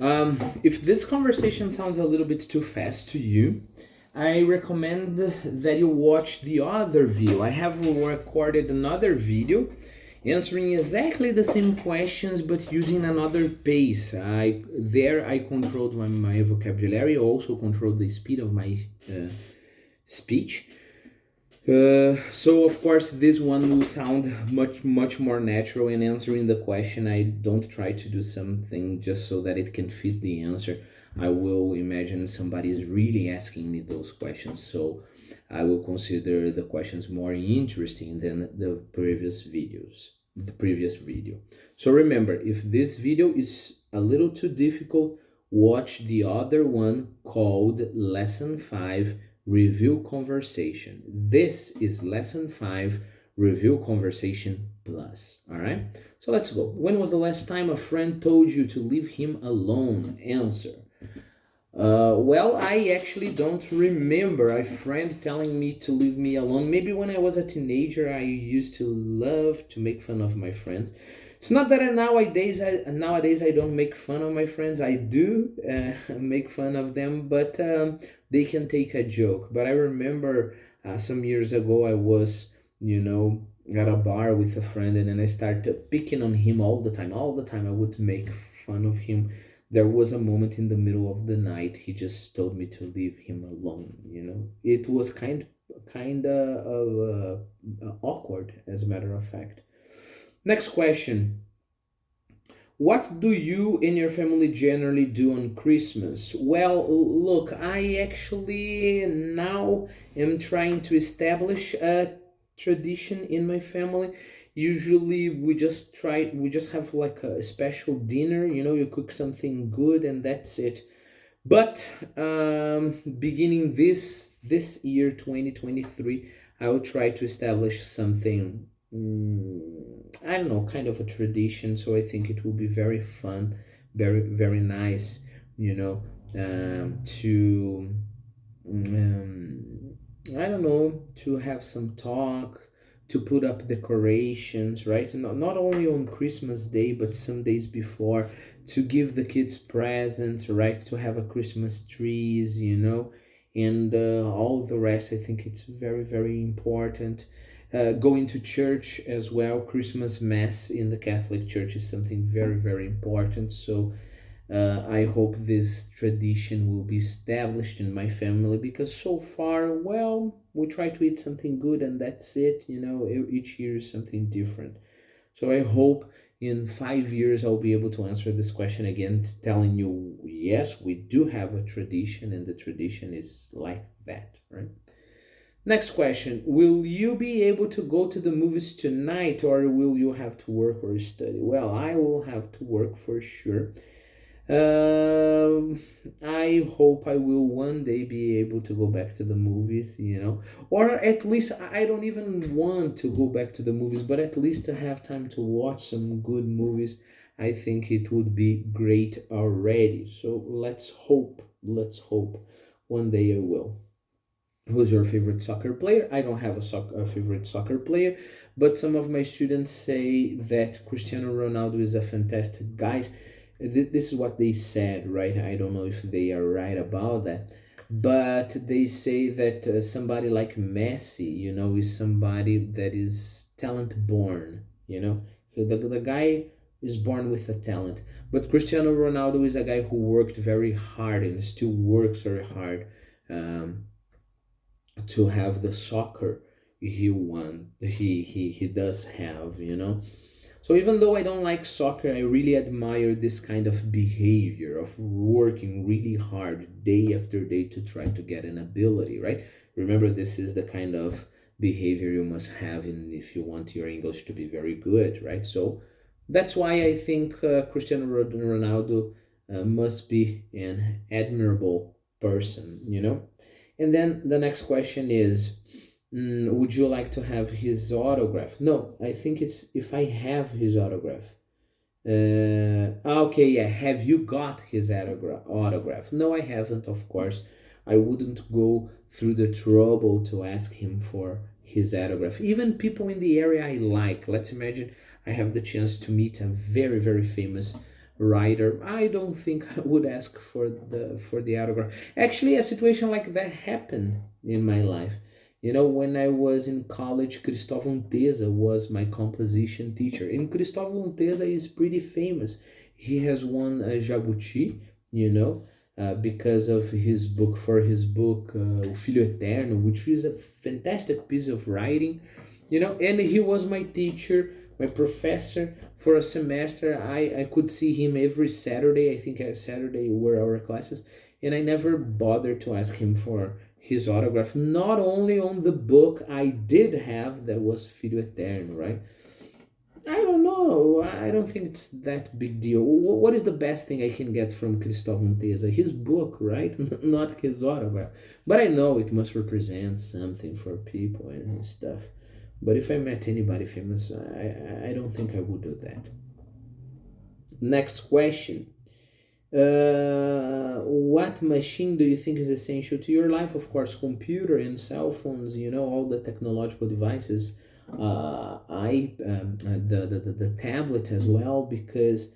If this conversation sounds a little bit too fast to you, I recommend that you watch the other video. I have recorded another video answering exactly the same questions but using another pace. I controlled my vocabulary, also controlled the speed of my speech. So of course this one will sound much more natural in answering the question. I don't try to do something just so that it can fit the answer. I will imagine somebody is really asking me those questions, so I will consider the questions more interesting than the previous video. So remember, if this video is a little too difficult, watch the other one called Lesson 5 Review Conversation. This is Lesson 5 Review Conversation Plus. All right? So let's go. When was the last time a friend told you to leave him alone? Answer. Well, I actually don't remember a friend telling me to leave me alone. Maybe when I was a teenager, I used to love to make fun of my friends. It's not that nowadays I don't make fun of my friends. I do make fun of them, but they can take a joke. But I remember some years ago I was, at a bar with a friend, and then I started picking on him all the time. All the time I would make fun of him. There was a moment in the middle of the night he just told me to leave him alone. It was kind of awkward, as a matter of fact. Next question. What do you and your family generally do on Christmas? Well, look, I actually now am trying to establish a tradition in my family. Usually we just have like a special dinner, you cook something good and that's it. But beginning this year 2023, I will try to establish something, I don't know, kind of a tradition. So I think it will be very fun, very nice, to I don't know, to have some talk, to put up decorations, right? Not only on Christmas Day, but some days before, to give the kids presents, right? To have a Christmas trees, and all the rest. I think it's very important. Going to church as well. Christmas Mass in the Catholic Church is something very important. So I hope this tradition will be established in my family, because so far, well, we try to eat something good and that's it. Each year is something different. So I hope in 5 years I'll be able to answer this question again, telling you, yes, we do have a tradition and the tradition is like that, right? Next question. Will you be able to go to the movies tonight, or will you have to work or study? Well, I will have to work for sure. Um, I hope I will one day be able to go back to the movies, or at least I don't even want to go back to the movies, but at least to have time to watch some good movies. I think it would be great already. So let's hope one day I will. Who's your favorite soccer player? I don't have a favorite soccer player, but some of my students say that Cristiano Ronaldo is a fantastic guy. This is what they said, right? I don't know if they are right about that, but they say that somebody like Messi, is somebody that is talent born. The guy is born with a talent, but Cristiano Ronaldo is a guy who worked very hard and still works very hard. Um, to have the soccer he does have. So even though I don't like soccer, I really admire this kind of behavior of working really hard day after day to try to get an ability, right? Remember, this is the kind of behavior you must have in if you want your English to be very good, right? So that's why I think Cristiano Ronaldo must be an admirable person, And then the next question is, would you like to have his autograph? No, I think it's if I have his autograph. Okay, yeah. Have you got his autograph? No, I haven't, of course. I wouldn't go through the trouble to ask him for his autograph. Even people in the area I like. Let's imagine I have the chance to meet a very famous writer, I don't think I would ask for the autograph. Actually, a situation like that happened in my life. You know, when I was in college, Cristóvão Teza was my composition teacher. And Cristóvão Teza is pretty famous. He has won a Jabuti, you know, because of his book, O Filho Eterno, which is a fantastic piece of writing, you know, and he was my teacher, my professor for a semester. I could see him every Saturday. I think Saturday were our classes, and I never bothered to ask him for his autograph. Not only on the book I did have that was Filho Eterno, right? I don't know. I don't think it's that big deal. What is the best thing I can get from Cristóvão Teza? His book, right? Not his autograph. But I know it must represent something for people and stuff. But if I met anybody famous, I don't think I would do that. Next question. What machine do you think is essential to your life? Of course, computer and cell phones, you know, all the technological devices. The tablet as well, because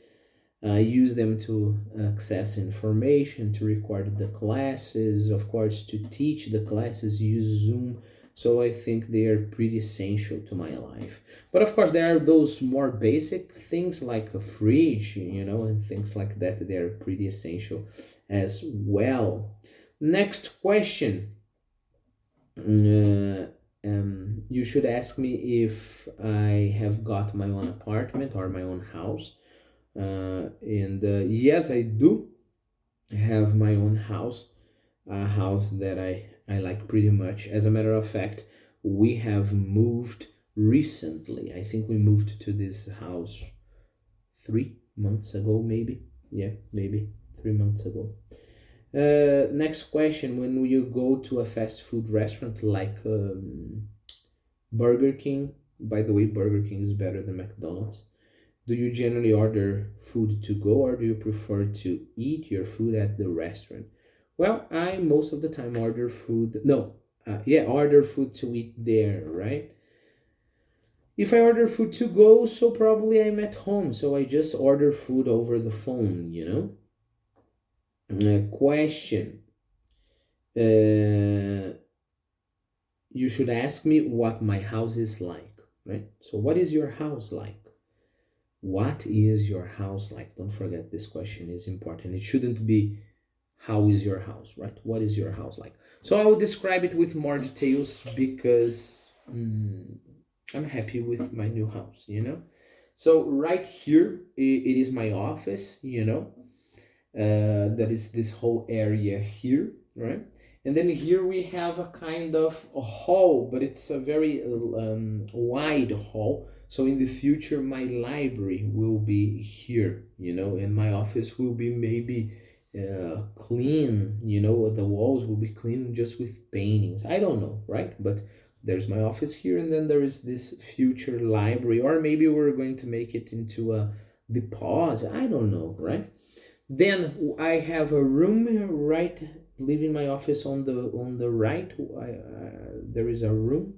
I use them to access information, to record the classes, of course, to teach the classes, use Zoom. So I think they are pretty essential to my life. But of course, there are those more basic things like a fridge, you know, and things like that. They are pretty essential as well. Next question. You should ask me if I have got my own apartment or my own house. And yes, I do have my own house, a house that I like pretty much. As a matter of fact, we have moved recently. I think we moved to this house 3 months ago, maybe. Yeah, maybe 3 months ago. Next question. When you go to a fast food restaurant like Burger King, by the way, Burger King is better than McDonald's. Do you generally order food to go, or do you prefer to eat your food at the restaurant? Well, I most of the time order food. No, yeah, order food to eat there, right? If I order food to go, so probably I'm at home, so I just order food over the phone, you know? Question. Uh, you should ask me what my house is like, right? So, what is your house like? What is your house like? Don't forget this question is important. It shouldn't be how is your house, right? What is your house like? So, I will describe it with more details because I'm happy with my new house, you know? So, right here, it is my office, you know? That is this whole area here, right? And then here we have a kind of a hall, but it's a very wide hall. So in the future, my library will be here, you know, and my office will be maybe clean, you know, the walls will be clean just with paintings. I don't know, right? But there's my office here, and then there is this future library, or maybe we're going to make it into a deposit. I don't know, right? Then I have a room right, leaving my office on the right. There is a room.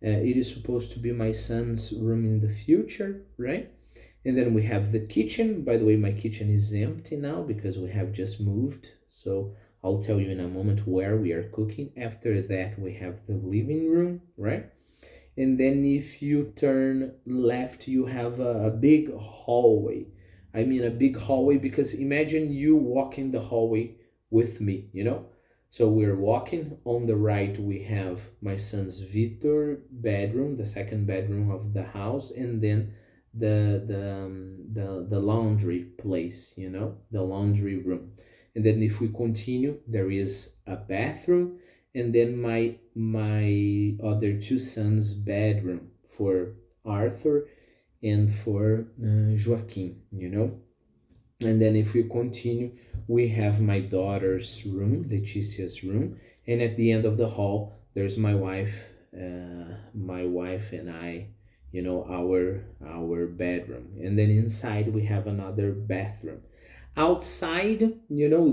It is supposed to be my son's room in the future, right? And then we have the kitchen. By the way, my kitchen is empty now because we have just moved. So I'll tell you in a moment where we are cooking. After that, we have the living room, right? And then if you turn left, you have a big hallway. I mean, a big hallway because imagine you walking the hallway with me, you know? So we're walking. On the right, we have my son's Victor bedroom, the second bedroom of the house, and then the laundry place, you know, the laundry room. And then if we continue, there is a bathroom, and then my other two sons' bedroom for Arthur and for Joaquin, you know. And then if we continue, we have my daughter's room, Leticia's room, and at the end of the hall, there's my wife and I, you know, our bedroom, and then inside we have another bathroom. Outside, you know,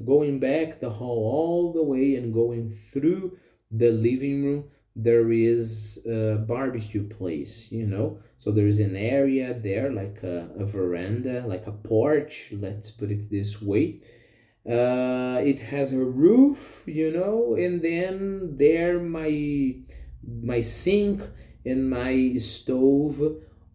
going back the hall all the way and going through the living room, there is a barbecue place, you know. So there is an area there, like a veranda, like a porch, let's put it this way. It has a roof, you know, and then there my sink and my stove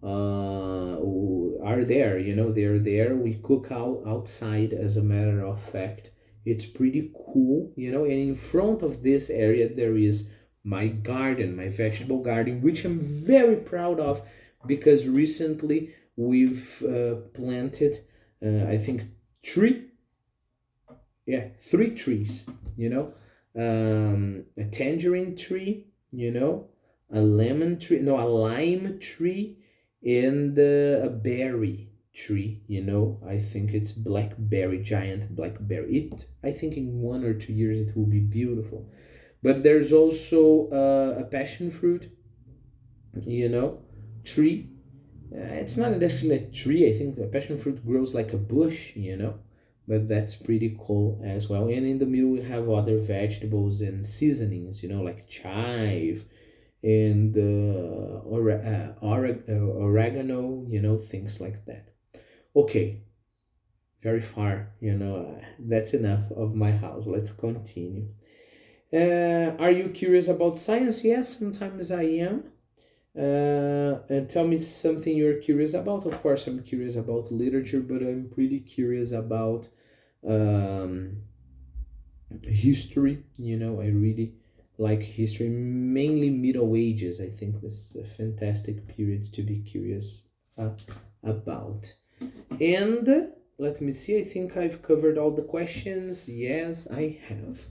are there, you know, they're there. We cook out outside, as a matter of fact. It's pretty cool, you know. And in front of this area there is my garden, my vegetable garden, which I'm very proud of, because recently we've planted, I think, three, yeah, three trees, you know. A tangerine tree, you know, a lemon tree, no, a lime tree, and a berry tree, you know. I think it's blackberry, giant blackberry. It, I think in 1 or 2 years it will be beautiful. But there's also a passion fruit, you know, tree. It's not actually a tree. I think the passion fruit grows like a bush, you know, but that's pretty cool as well. And in the middle, we have other vegetables and seasonings, you know, like chive and oregano, you know, things like that. Okay, very far, you know, that's enough of my house. Let's continue. Are you curious about science? Yes, sometimes I am. And tell me something you're curious about. Of course, I'm curious about literature, but I'm pretty curious about um, history. You know, I really like history, mainly Middle Ages. I think this is a fantastic period to be curious about. And let me see, I think I've covered all the questions. Yes, I have.